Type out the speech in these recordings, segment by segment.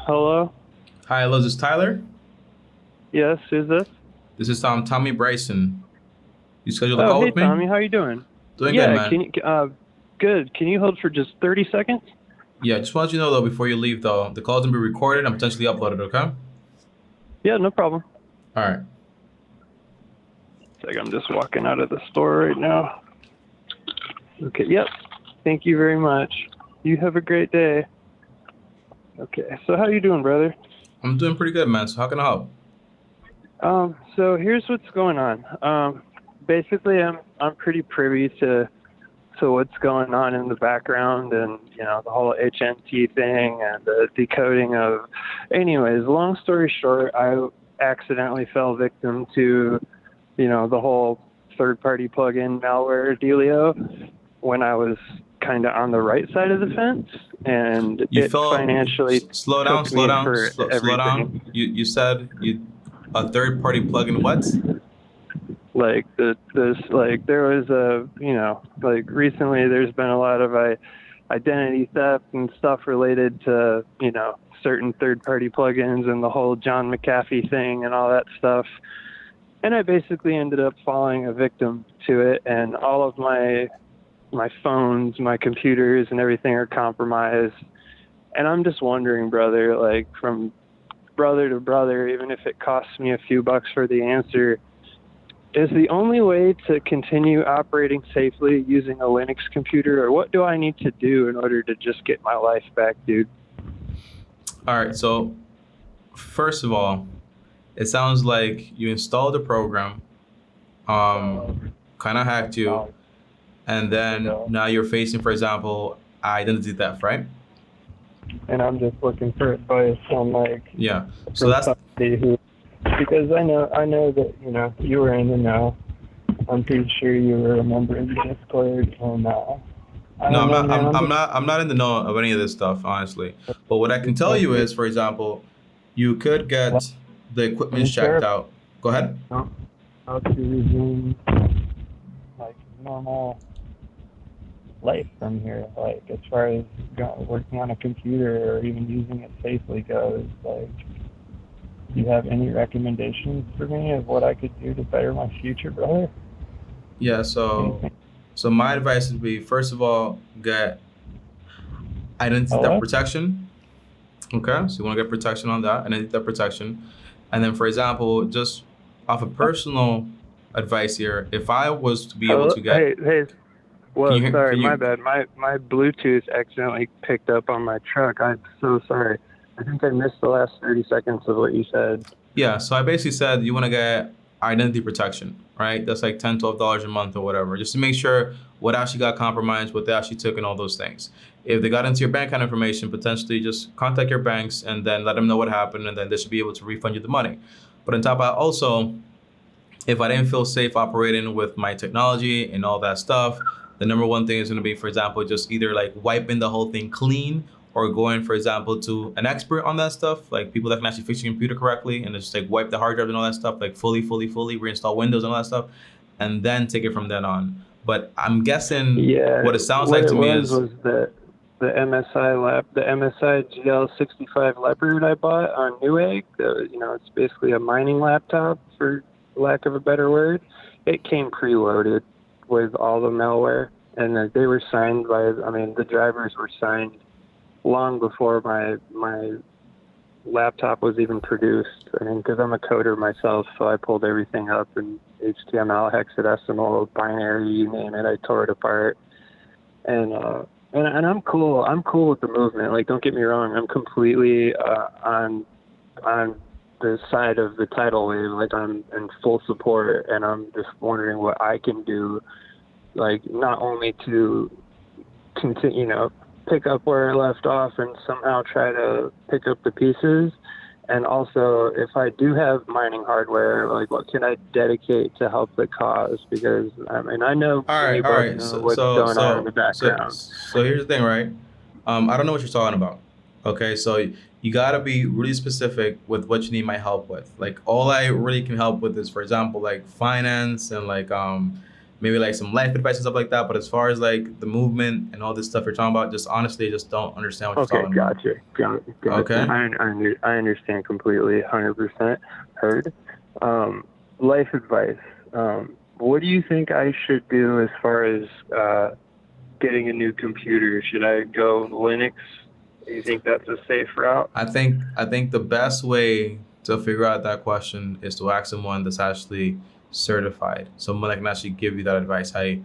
Hello? Hi, hello, this is Tyler. Yes, who's this? This is Tommy Bryson. You scheduled a Oh, call hey with me? Tommy, how you doing? Doing good, Yeah, man. good. Can you hold for just 30 seconds? Yeah, just want you to know though before you leave though, the call is gonna be recorded and potentially uploaded. Okay. Yeah, no problem. All right. It's like I'm just walking out of the store right now. Okay, yep. Thank you very much. You have a great day. Okay, so how you doing, brother? I'm doing pretty good, man. So how can I help? So here's what's going on. Basically I'm pretty privy to what's going on in the background and the whole HNT thing and the decoding of anyways, long story short, I accidentally fell victim to the whole third party plugin malware dealio when I was kind of on the right side of the fence, and You it felt financially slow took me down, for slow down. everything. You said you a third party plugin what? Like there was like recently there's been a lot of identity theft and stuff related to certain third party plugins and the whole John McAfee thing and all that stuff, and I basically ended up falling a victim to it, and all of my phones, my computers and everything are compromised. And I'm just wondering, brother, like from brother to brother, even if it costs me a few bucks for the answer, is the only way to continue operating safely using a Linux computer, or what do I need to do in order to just get my life back, dude? All right. So first of all, it sounds like you installed the program, kind of hacked you, and then now you're facing, for example, identity theft, right? And I'm just looking for advice on Yeah. So from that's somebody who, because I know that you were in the know. I'm pretty sure you were a member of the Discord, and I no, don't I'm know, not. man. I'm I'm not in the know of any of this stuff, honestly. But what I can tell you just is, for example, you could get the equipment I'm checked terrified out. Go ahead. how to resume like normal life from here. Like as far as working on a computer or even using it safely goes, like, do you have any recommendations for me of what I could do to better my future, brother? Yeah. So, Anything? so my advice would be, first of all, get identity theft Hello? protection. Okay. So you want to get protection on that, identity theft protection, and then, for example, just off of personal advice here, if I was to be able Hello? to get, Hey. can Whoa, you hear? sorry, Can my you? bad. My Bluetooth accidentally picked up on my truck. I'm so sorry. I think I missed the last 30 seconds of what you said. Yeah, so I basically said you want to get identity protection, right? That's like $10, $12 a month or whatever, just to make sure what actually got compromised, what they actually took, and all those things. If they got into your bank account information, potentially just contact your banks and then let them know what happened, and then they should be able to refund you the money. But on top of that, also, if I didn't feel safe operating with my technology and all that stuff, the number one thing is going to be, for example, just either like wiping the whole thing clean or going, for example, to an expert on that stuff, like people that can actually fix your computer correctly and just like wipe the hard drive and all that stuff, like fully reinstall Windows and all that stuff, and then take it from then on. But I'm guessing Yeah, what it sounds what like to it me was is, the MSI GL65 Leopard I bought on Newegg. It's basically a mining laptop, for lack of a better word. It came preloaded with all the malware, and they were signed by. I mean, the drivers were signed long before my laptop was even produced. I mean, because I'm a coder myself, so I pulled everything up in HTML, hexadecimal, binary, you name it. I tore it apart, and and I'm cool. I'm cool with the movement. Like, don't get me wrong. I'm completely on the side of the tidal wave. Like, I'm in full support, and I'm just wondering what I can do. Like, not only to continue, pick up where I left off and somehow try to pick up the pieces. And also, if I do have mining hardware, like, what can I dedicate to help the cause? Because, I mean, I know all me and right, you all both right. know what's going on in the background. So here's the thing, right? I don't know what you're talking about. Okay, so you gotta be really specific with what you need my help with. Like all I really can help with is, for example, like finance and like maybe like some life advice and stuff like that. But as far as like the movement and all this stuff you're talking about, just honestly, just don't understand what you're Okay, talking about. gotcha. Okay. I understand completely, 100% heard. Life advice. What do you think I should do as far as getting a new computer? Should I go Linux? Do you think that's a safe route? I think the best way to figure out that question is to ask someone that's actually certified, someone that can actually give you that advice. I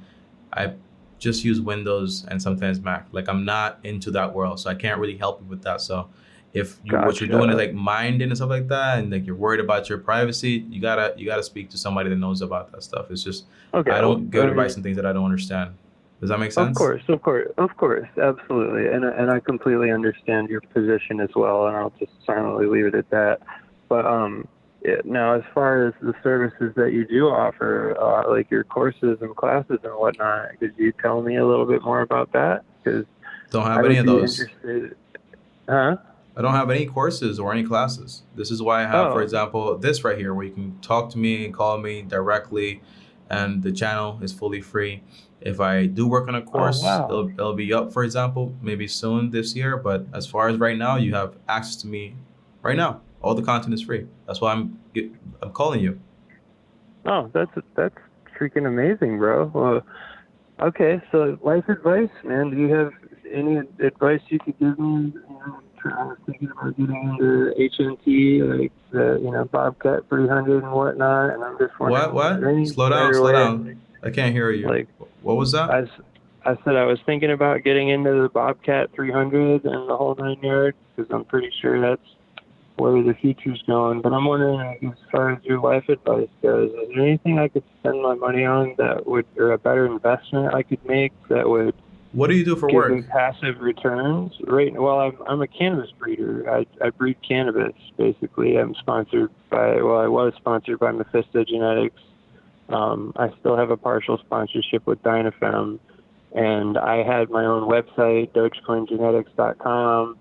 just use Windows and sometimes Mac. Like I'm not into that world, so I can't really help you with that. So if what you're doing is Gotcha. like minding and stuff like that, and like you're worried about your privacy, you gotta speak to somebody that knows about that stuff. It's just Okay. I Well, don't give advice on things that I don't understand. Does that make sense? of course, absolutely, and I completely understand your position as well, and I'll just silently leave it at that. But now, as far as the services that you do offer, like your courses and classes and whatnot, could you tell me a little bit more about that? Because Don't I have any would of be those. interested. Huh? I don't have any courses or any classes. This is why I have, for Oh, example, this right here, where you can talk to me and call me directly, and the channel is fully free. If I do work on a oh, course, wow. it'll be up, for example, maybe soon this year. But as far as right now, you have access to me right now. All the content is free. That's why I'm calling you. Oh, that's freaking amazing, bro. Well, okay, so life advice, man. Do you have any advice you could give me? I was thinking about getting into HNT, like the Bobcat 300 and whatnot, and I'm just wondering, What? is What? there any Slow down. better Slow way? down. I can't hear you. Like What was that? I, s- I said, I was thinking about getting into the Bobcat 300 and the whole 9 yards because I'm pretty sure that's where the future's going. But I'm wondering, like, as far as your life advice goes, is there anything I could spend my money on that would, or a better investment I could make that would What do you do for give me work? passive returns? Right. Well, I'm a cannabis breeder. I breed cannabis. Basically, I'm sponsored by. Well, I was sponsored by Mephisto Genetics. I still have a partial sponsorship with Dynafem, and I had my own website, DogecoinGenetics.com,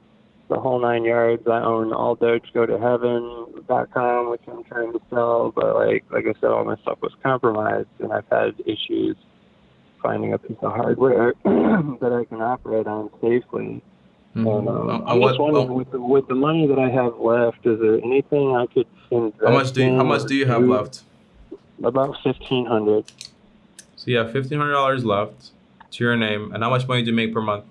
the whole 9 yards. I own alldogegotoheaven.com, which I'm trying to sell, but like I said, all my stuff was compromised, and I've had issues finding a piece of hardware that I can operate on safely. And I'm just What? wondering, with the money that I have left, is there anything I could invest How in much or do you have do? left? About 1,500 So you have $1,500 left to your name, and how much money do you make per month?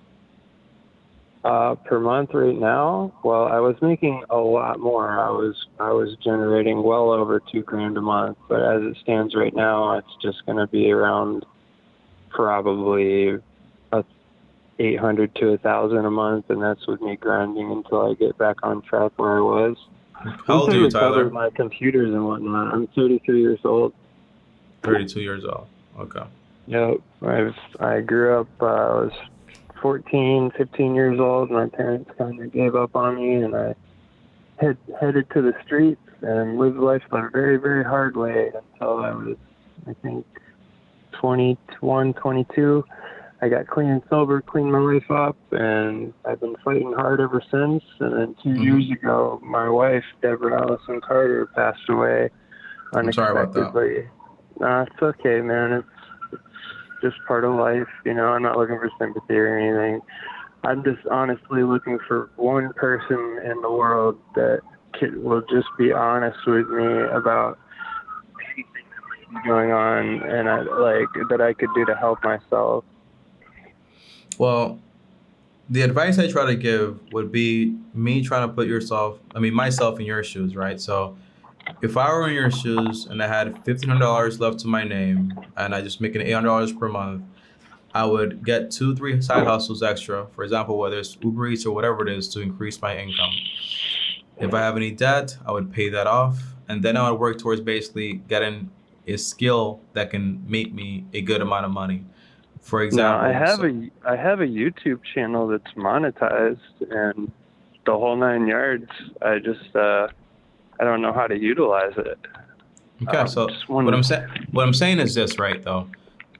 per month right now. Well, I was making a lot more. I was generating well over $2,000 a month, but as it stands right now, it's just going to be around probably 800 to 1,000 a month, and that's with me grinding until I get back on track where I was. How Once old I are you, recover Tyler? my computers and whatnot, I'm 33 years old. 32 years old. Okay. Yep. I grew up, I was 14, 15 years old. My parents kind of gave up on me, and I headed to the streets and lived life the very, very hard way until I was, I think, 21, 22. I got clean and sober, cleaned my life up, and I've been fighting hard ever since. And then 2 years ago, my wife, Deborah Allison Carter, passed away I'm sorry about that. unexpectedly. Nah, it's okay, man. It's just part of life, I'm not looking for sympathy or anything. I'm just honestly looking for one person in the world that will just be honest with me about anything that might be going on, and that I could do to help myself. Well, the advice I try to give would be me trying to put myself in your shoes, right? So if I were in your shoes and I had $1,500 left to my name and I just making $800 per month, I would get 2, 3 side hustles extra. For example, whether it's Uber Eats or whatever it is to increase my income. If I have any debt, I would pay that off, and then I would work towards basically getting a skill that can make me a good amount of money. For Now example, so I have a YouTube channel that's monetized and the whole 9 yards. I don't know how to utilize it. okay, so Just one. what I'm saying is this, right? Though,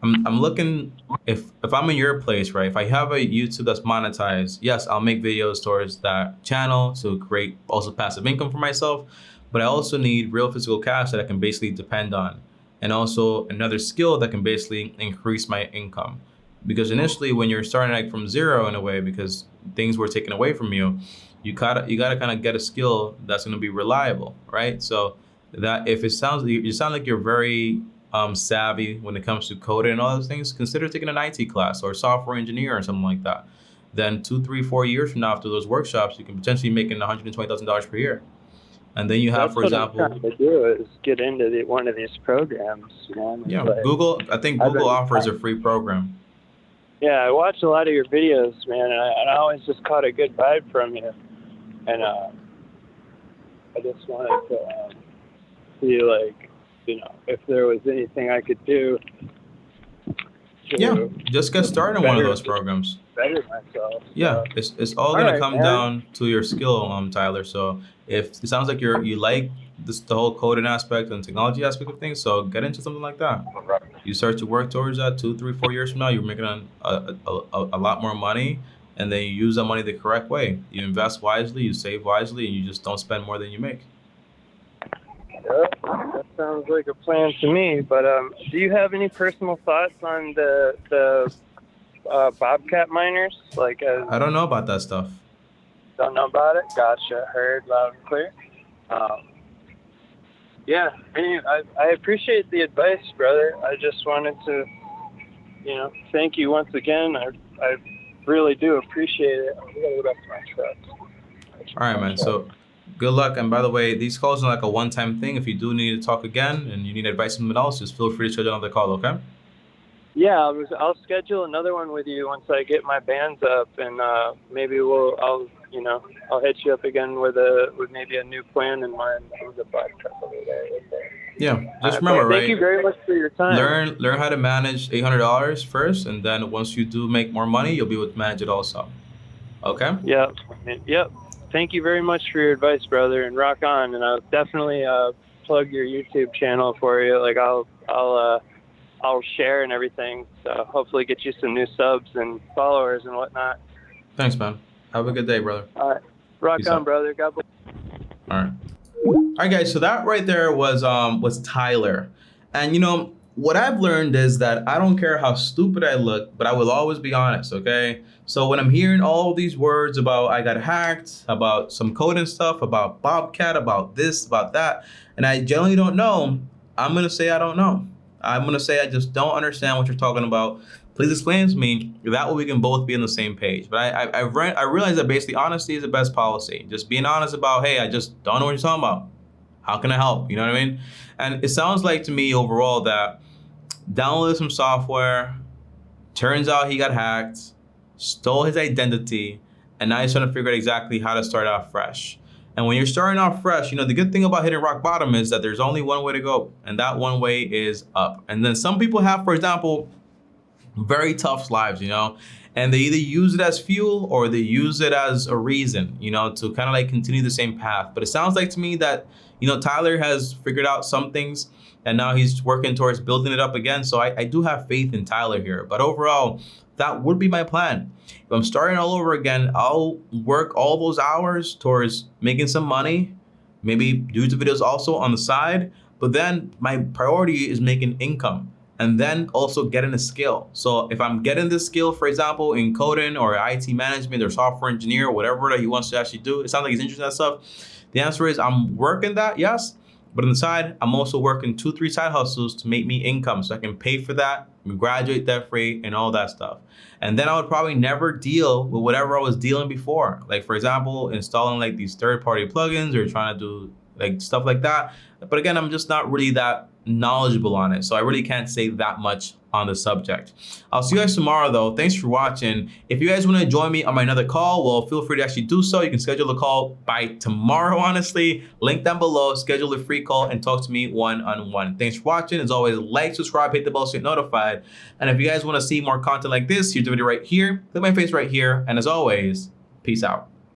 I'm looking if I'm in your place, right? If I have a YouTube that's monetized, yes, I'll make videos towards that channel to create also passive income for myself. But I also need real physical cash that I can basically depend on. and also another skill that can basically increase my income. Because initially, when you're starting like from zero in a way, because things were taken away from you, you gotta kind of get a skill that's going to be reliable, right? So that if it sounds, you sound like you're very savvy when it comes to coding and all those things, consider taking an IT class or software engineer or something like that. Then 2, 3, 4 years from now, after those workshops, you can potentially make $120,000 per year. And then you have, for example, what I'm trying to do is get into one of these programs. yeah, Like, Google. I think Google offers a free program. Yeah, I watch a lot of your videos, man, and I always just caught a good vibe from you. And I just wanted to see, like, if there was anything I could do. Yeah, just get started in one of those programs. Better myself. Yeah, so. it's all gonna come down to your skill, Tyler. So if it sounds like you like the whole coding aspect and technology aspect of things, so get into something like that. You start to work towards that 2, 3, 4 years from now, you're making a lot more money, and then you use that money the correct way. You invest wisely, you save wisely, and you just don't spend more than you make. Yep, that sounds like a plan to me. But do you have any personal thoughts on the bobcat miners? Like, I don't know about that stuff. Don't know about it? Gotcha. Heard loud and clear. Yeah, I appreciate the advice, brother. I just wanted to, thank you once again. I really do appreciate it. I'm going to go back to my truck. All right, man. So good luck. And by the way, these calls are like a one-time thing. If you do need to talk again and you need advice from someone else, just feel free to schedule another call, okay? Yeah, I'll schedule another one with you once I get my bands up, and maybe I'll hit you up again with maybe a new plan in mind. With a black truck over there. Yeah, just remember, right? Thank you very much for your time. Learn how to manage $800 first, and then once you do make more money, you'll be able to manage it also. Okay? Yep. Thank you very much for your advice, brother, and rock on. And I'll definitely plug your YouTube channel for you. Like I'll share and everything. So hopefully get you some new subs and followers and whatnot. Thanks, man. Have a good day, brother. All right. Rock Peace on, out. brother. God bless. All right. All right, guys. So that right there was Tyler. And what I've learned is that I don't care how stupid I look, but I will always be honest, okay? So when I'm hearing all these words about I got hacked, about some coding stuff, about Bobcat, about this, about that, and I generally don't know, I'm going to say I don't know. I'm going to say I just don't understand what you're talking about. Please explain to me. That way we can both be on the same page. But I realize that basically honesty is the best policy. Just being honest about, hey, I just don't know what you're talking about. How can I help? You know what I mean? And it sounds like to me overall that downloaded some software, turns out he got hacked, stole his identity, and now he's trying to figure out exactly how to start out fresh. And when you're starting off fresh, the good thing about hitting rock bottom is that there's only one way to go, and that one way is up. And then some people have, for example, very tough lives, and they either use it as fuel or they use it as a reason, to kind of like continue the same path. But it sounds like to me that, Tyler has figured out some things and now he's working towards building it up again. So I do have faith in Tyler here. But overall, that would be my plan. If I'm starting all over again, I'll work all those hours towards making some money, maybe do YouTube videos also on the side. But then my priority is making income and then also getting a skill. So if I'm getting this skill, for example, in coding or IT management or software engineer, or whatever that he wants to actually do, it sounds like he's interested in that stuff. The answer is I'm working that, yes. But on the side, I'm also working 2, 3 side hustles to make me income so I can pay for that, graduate debt free and all that stuff. And then I would probably never deal with whatever I was dealing before. Like for example, installing like these third-party plugins or trying to do like stuff like that. But again, I'm just not really that knowledgeable on it. So I really can't say that much on the subject. I'll see you guys tomorrow though. Thanks for watching. If you guys want to join me on my another call, well, feel free to actually do so. You can schedule a call by tomorrow, honestly. Link down below, schedule a free call and talk to me one-on-one. Thanks for watching. As always, like, subscribe, hit the bell so you're notified. And if you guys want to see more content like this, here's the video right here. Click my face right here. And as always, peace out.